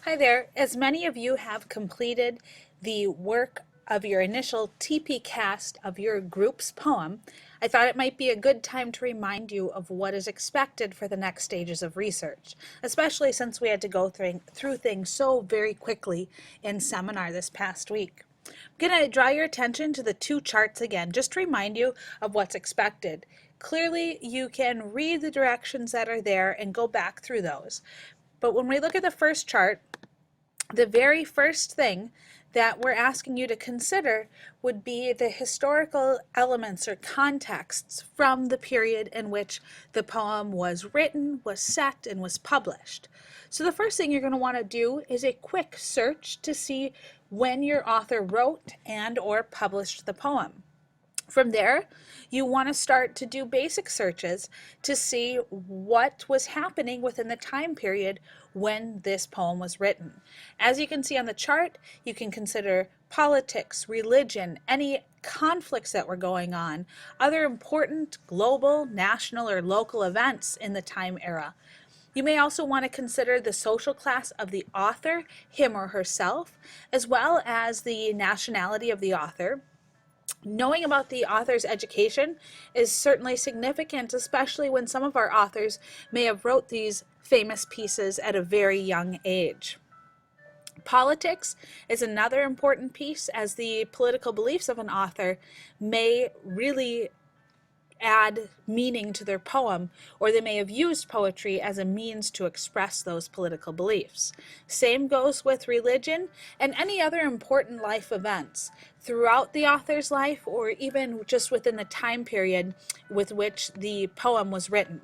Hi there. As many of you have completed the work of your initial TP cast of your group's poem, I thought it might be a good time to remind you of what is expected for the next stages of research, especially since we had to go through things so very quickly in seminar this past week. I'm going to draw your attention to the two charts again, just to remind you of what's expected. Clearly, you can read the directions that are there and go back through those. But when we look at the first chart, the very first thing that we're asking you to consider would be the historical elements or contexts from the period in which the poem was written, was set, and was published. So the first thing you're going to want to do is a quick search to see when your author wrote and or published the poem. From there, you want to start to do basic searches to see what was happening within the time period when this poem was written. As you can see on the chart, you can consider politics, religion, any conflicts that were going on, other important global, national, or local events in the time era. You may also want to consider the social class of the author, him or herself, as well as the nationality of the author. Knowing about the author's education is certainly significant, especially when some of our authors may have wrote these famous pieces at a very young age. Politics is another important piece, as the political beliefs of an author may really add meaning to their poem, or they may have used poetry as a means to express those political beliefs. Same goes with religion and any other important life events throughout the author's life, or even just within the time period with which the poem was written.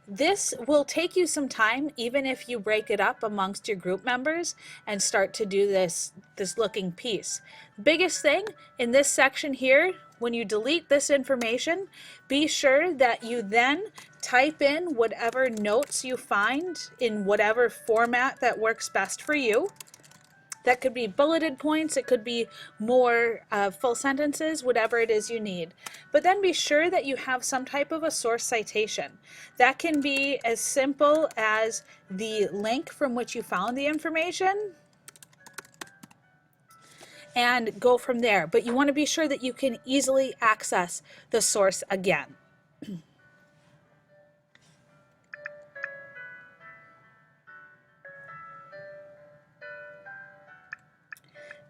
This will take you some time, even if you break it up amongst your group members and start to do this looking piece. The biggest thing in this section here, when you delete this information, be sure that you then type in whatever notes you find in whatever format that works best for you. That could be bulleted points, it could be more full sentences, whatever it is you need. But then be sure that you have some type of a source citation. That can be as simple as the link from which you found the information and go from there. But you want to be sure that you can easily access the source again.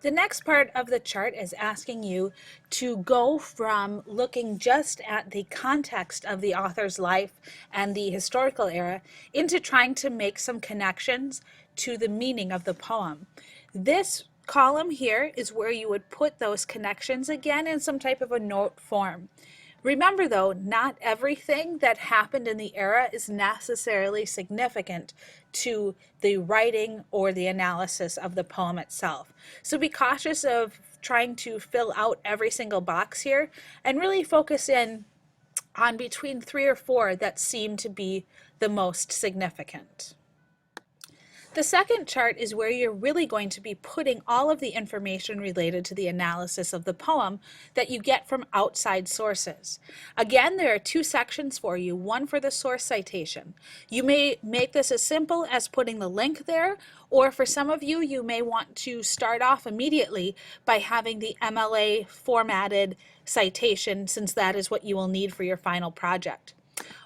The next part of the chart is asking you to go from looking just at the context of the author's life and the historical era into trying to make some connections to the meaning of the poem. This column here is where you would put those connections again in some type of a note form. Remember though, not everything that happened in the era is necessarily significant to the writing or the analysis of the poem itself. So be cautious of trying to fill out every single box here and really focus in on between 3 or 4 that seem to be the most significant. The second chart is where you're really going to be putting all of the information related to the analysis of the poem that you get from outside sources. Again, there are 2 sections for you, one for the source citation. You may make this as simple as putting the link there, or for some of you, you may want to start off immediately by having the MLA formatted citation, since that is what you will need for your final project.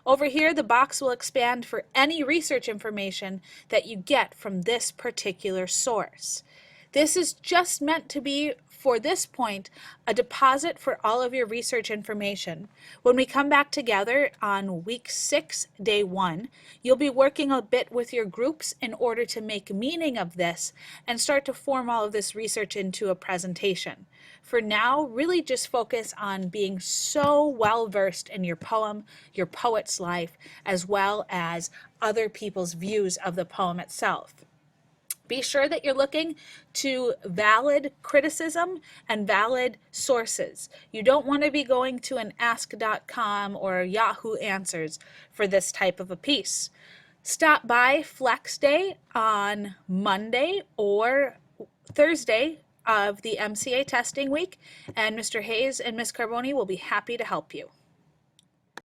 Over here, the box will expand for any research information that you get from this particular source. This is just meant to be, for this point, a deposit for all of your research information. When we come back together on week 6, day 1, you'll be working a bit with your groups in order to make meaning of this and start to form all of this research into a presentation. For now, really just focus on being so well versed in your poem, your poet's life, as well as other people's views of the poem itself. Be sure that you're looking to valid criticism and valid sources. You don't want to be going to an ask.com or Yahoo Answers for this type of a piece. Stop by Flex Day on Monday or Thursday of the MCA testing week, and Mr. Hayes and Ms. Carboni will be happy to help you.